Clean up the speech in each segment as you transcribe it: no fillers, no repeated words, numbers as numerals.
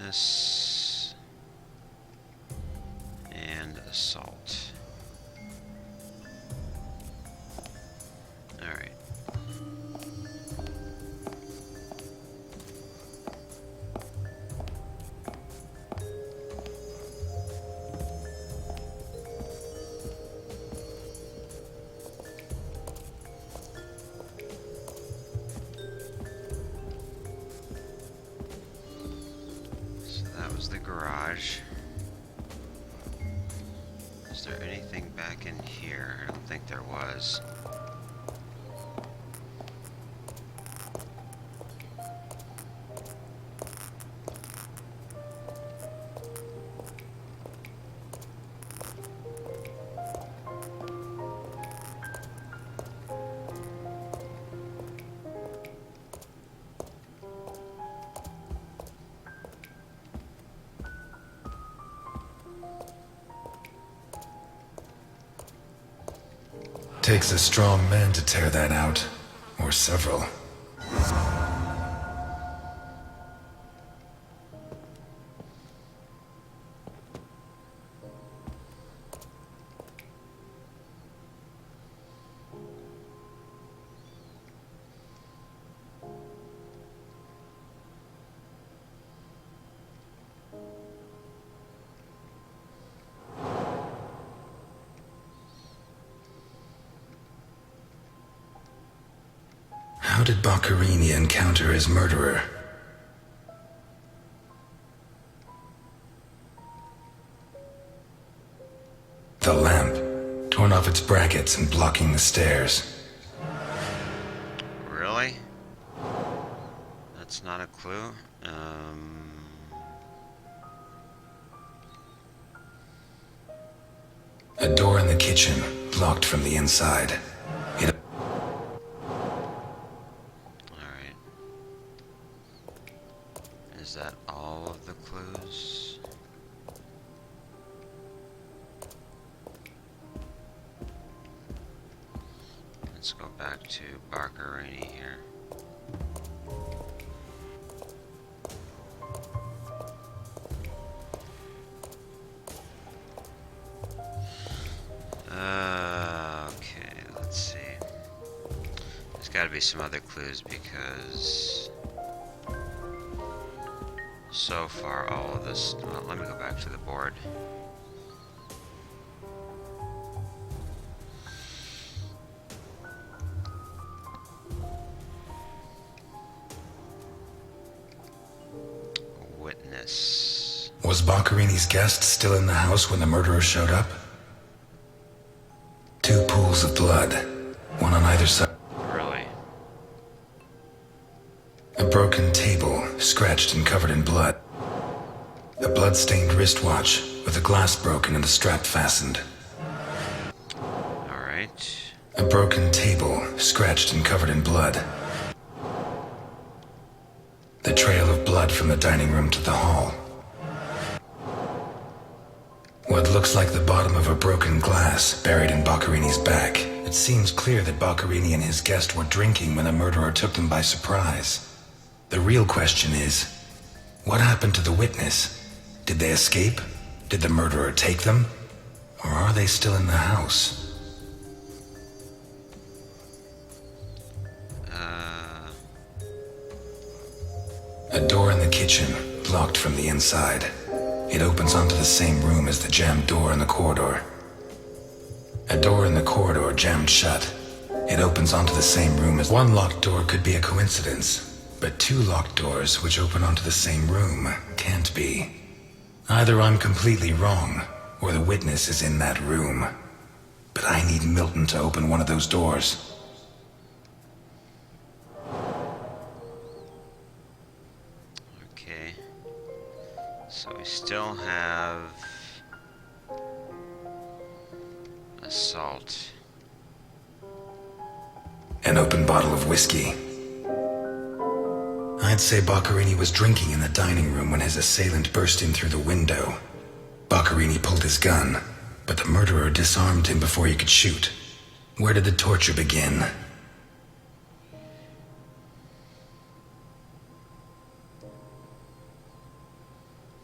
witness and assault. Alright. That was the garage. Is there anything back in here? I don't think there was. Takes a strong man to tear that out. Or several. How did Boccarini encounter his murderer? The lamp, torn off its brackets and blocking the stairs. Really? That's not a clue. A door in the kitchen, locked from the inside. Alright. Is that all of the clues? Let's go back to Boccarini here. Okay, let's see. There's got to be some other clues because so far all of this. Well, let me go back to the board. Witness. Was Boccarini's guest still in the house when the murderer showed up? Two pools of blood, one on either side. Really? A broken table, scratched and covered in blood. A blood-stained wristwatch with a glass broken and the strap fastened. Alright. A broken table, scratched and covered in blood. The trail of blood from the dining room to the hall. What looks like the bottom of a broken glass buried in Boccarini's back. It seems clear that Boccarini and his guest were drinking when the murderer took them by surprise. The real question is, what happened to the witness? Did they escape? Did the murderer take them? Or are they still in the house? A door in the kitchen, locked from the inside. It opens onto the same room as the jammed door in the corridor. A door in the corridor jammed shut. It opens onto the same room as... One locked door could be a coincidence, but two locked doors which open onto the same room can't be. Either I'm completely wrong, or the witness is in that room. But I need Milton to open one of those doors. Okay. So we still have assault. An open bottle of whiskey. I'd say Boccarini was drinking in the dining room when his assailant burst in through the window. Boccarini pulled his gun, but the murderer disarmed him before he could shoot. Where did the torture begin?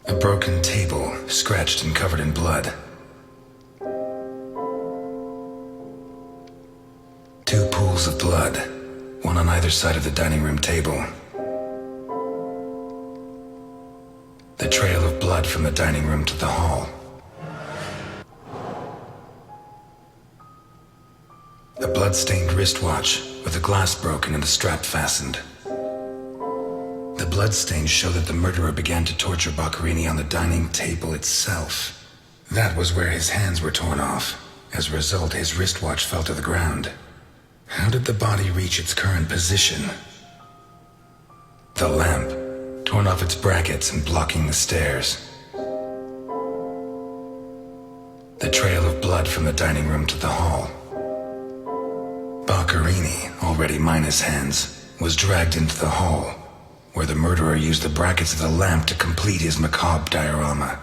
A broken table, scratched and covered in blood. 2 pools of blood, one on either side of the dining room table. The trail of blood from the dining room to the hall. A blood-stained wristwatch with the glass broken and the strap fastened. The bloodstains show that the murderer began to torture Boccherini on the dining table itself. That was where his hands were torn off. As a result, his wristwatch fell to the ground. How did the body reach its current position? The lamp, torn off its brackets and blocking the stairs. The trail of blood from the dining room to the hall. Boccherini, already minus hands, was dragged into the hall, where the murderer used the brackets of the lamp to complete his macabre diorama.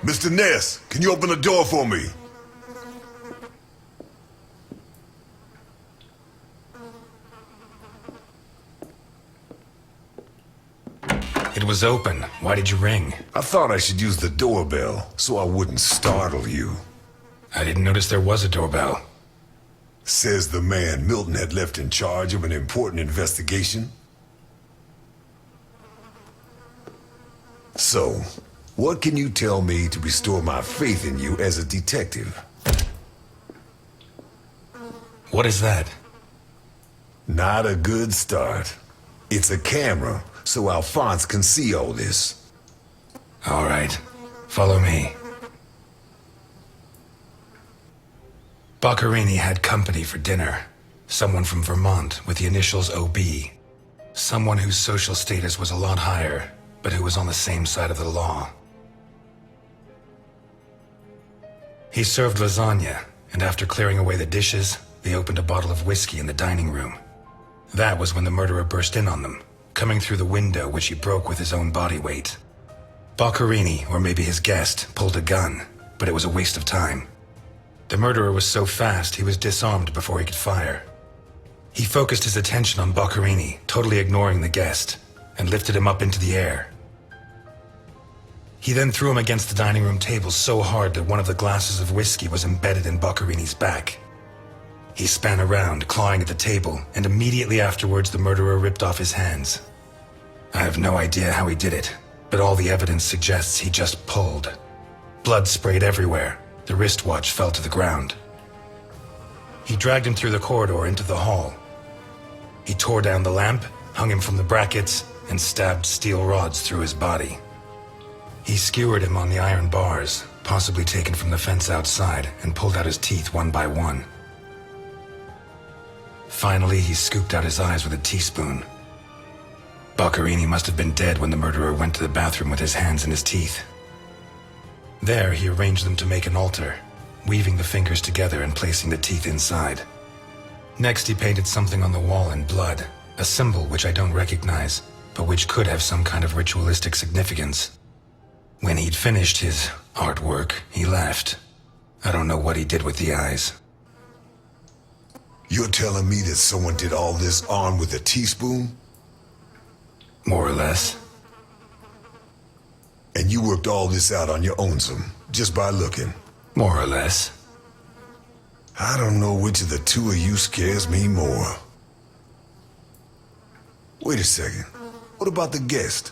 Mr. Ness, can you open the door for me? It was open. Why did you ring? I thought I should use the doorbell so I wouldn't startle you. I didn't notice there was a doorbell. Says the man Milton had left in charge of an important investigation. So, what can you tell me to restore my faith in you as a detective? What is that? Not a good start. It's a camera, so Alphonse can see all this. All right. Follow me. Boccherini had company for dinner. Someone from Vermont with the initials OB. Someone whose social status was a lot higher, but who was on the same side of the law. He served lasagna, and after clearing away the dishes, they opened a bottle of whiskey in the dining room. That was when the murderer burst in on them, coming through the window which he broke with his own body weight. Boccherini, or maybe his guest, pulled a gun, but it was a waste of time. The murderer was so fast he was disarmed before he could fire. He focused his attention on Boccherini, totally ignoring the guest, and lifted him up into the air. He then threw him against the dining room table so hard that one of the glasses of whiskey was embedded in Boccherini's back. He span around, clawing at the table, and immediately afterwards the murderer ripped off his hands. I have no idea how he did it, but all the evidence suggests he just pulled. Blood sprayed everywhere. The wristwatch fell to the ground. He dragged him through the corridor into the hall. He tore down the lamp, hung him from the brackets, and stabbed steel rods through his body. He skewered him on the iron bars, possibly taken from the fence outside, and pulled out his teeth one by one. Finally, he scooped out his eyes with a teaspoon. Boccherini must have been dead when the murderer went to the bathroom with his hands in his teeth. There, he arranged them to make an altar, weaving the fingers together and placing the teeth inside. Next, he painted something on the wall in blood, a symbol which I don't recognize, but which could have some kind of ritualistic significance. When he'd finished his artwork, he left. I don't know what he did with the eyes. You're telling me that someone did all this armed with a teaspoon? More or less. And you worked all this out on your own, just by looking? More or less. I don't know which of the two of you scares me more. Wait a second. What about the guest?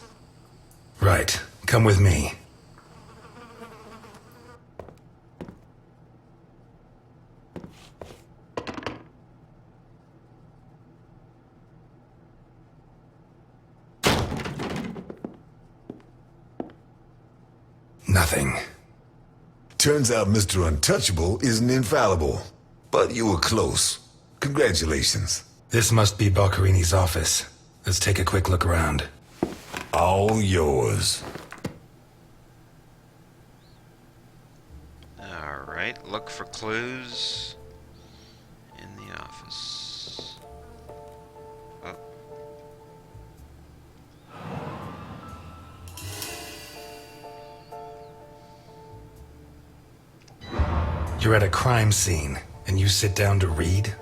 Right. Come with me. Nothing. Turns out Mr. Untouchable isn't infallible. But you were close. Congratulations. This must be Boccherini's office. Let's take a quick look around. All yours. Alright, look for clues in the office. Oh. You're at a crime scene. and you sit down to read?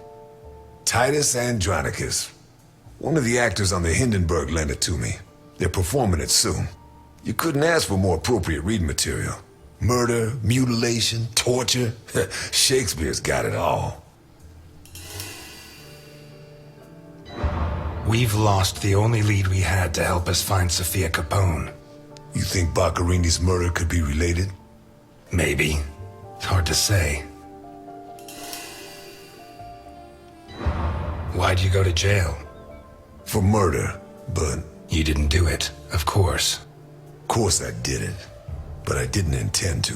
Titus Andronicus. One of the actors on the Hindenburg lent it to me. They're performing it soon. You couldn't ask for more appropriate reading material. Murder, mutilation, torture. Shakespeare's got it all. We've lost the only lead we had to help us find Sophia Capone. You think Baccarini's murder could be related? Maybe. It's hard to say. Why'd you go to jail? For murder, but... You didn't do it, of course. Of course I didn't. But I didn't intend to.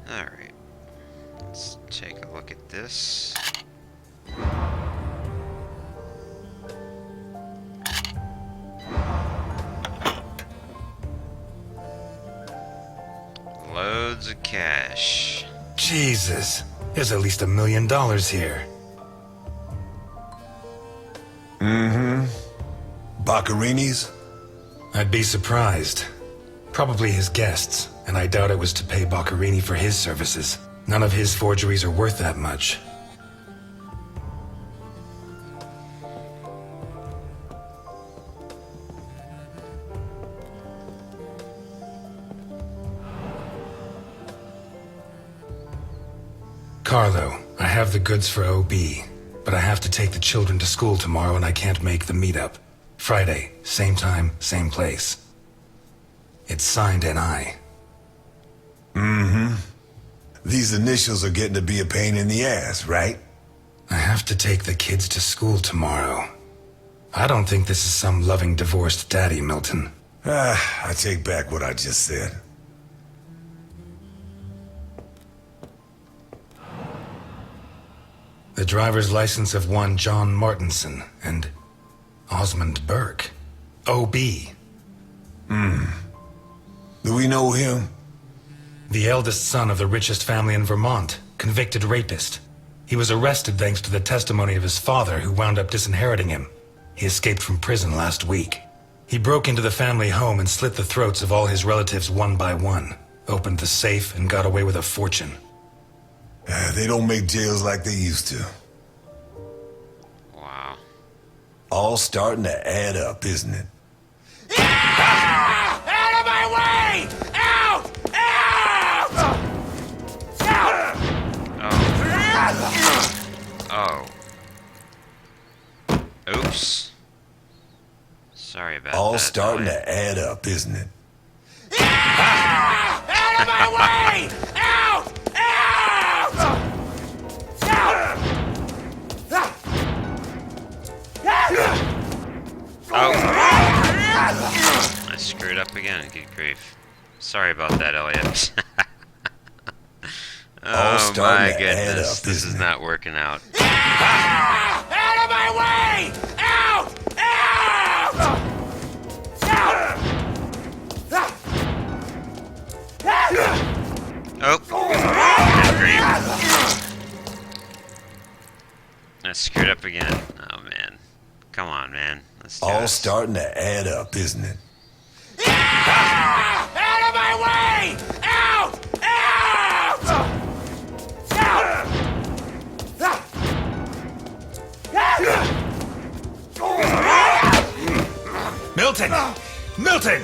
Alright. Let's take a look at this. Loads of cash. Jesus, there's at least $1 million here. Baccarini's? I'd be surprised. Probably his guests, and I doubt it was to pay Baccarini for his services. None of his forgeries are worth that much. Carlo, I have the goods for OB, but I have to take the children to school tomorrow and I can't make the meetup. Friday, same time, same place. It's signed NI. These initials are getting to be a pain in the ass, right? I have to take the kids to school tomorrow. I don't think this is some loving divorced daddy, Milton. I take back what I just said. The driver's license of one John Martinson and Osmond Burke. OB. Do we know him? The eldest son of the richest family in Vermont, convicted rapist. He was arrested thanks to the testimony of his father, who wound up disinheriting him. He escaped from prison last week. He broke into the family home and slit the throats of all his relatives one by one, opened the safe, and got away with a fortune. They don't make jails like they used to. Wow. All starting to add up, isn't it? Out of my way! Out! Out! Oh. Oops. Sorry about that. All starting Elliot. to add up, isn't it? Out of my way! Out! Oh. I screwed up again. Good grief. Sorry about that, Elliot. All Oh starting my to add goodness. up, This isn't is it? not working out. Out of my way! Out! Oh. Good grief. I screwed up again. Oh man. Come on, man. Let's do All this. starting to add up, isn't it? Out of my way! Out! Milton! Milton!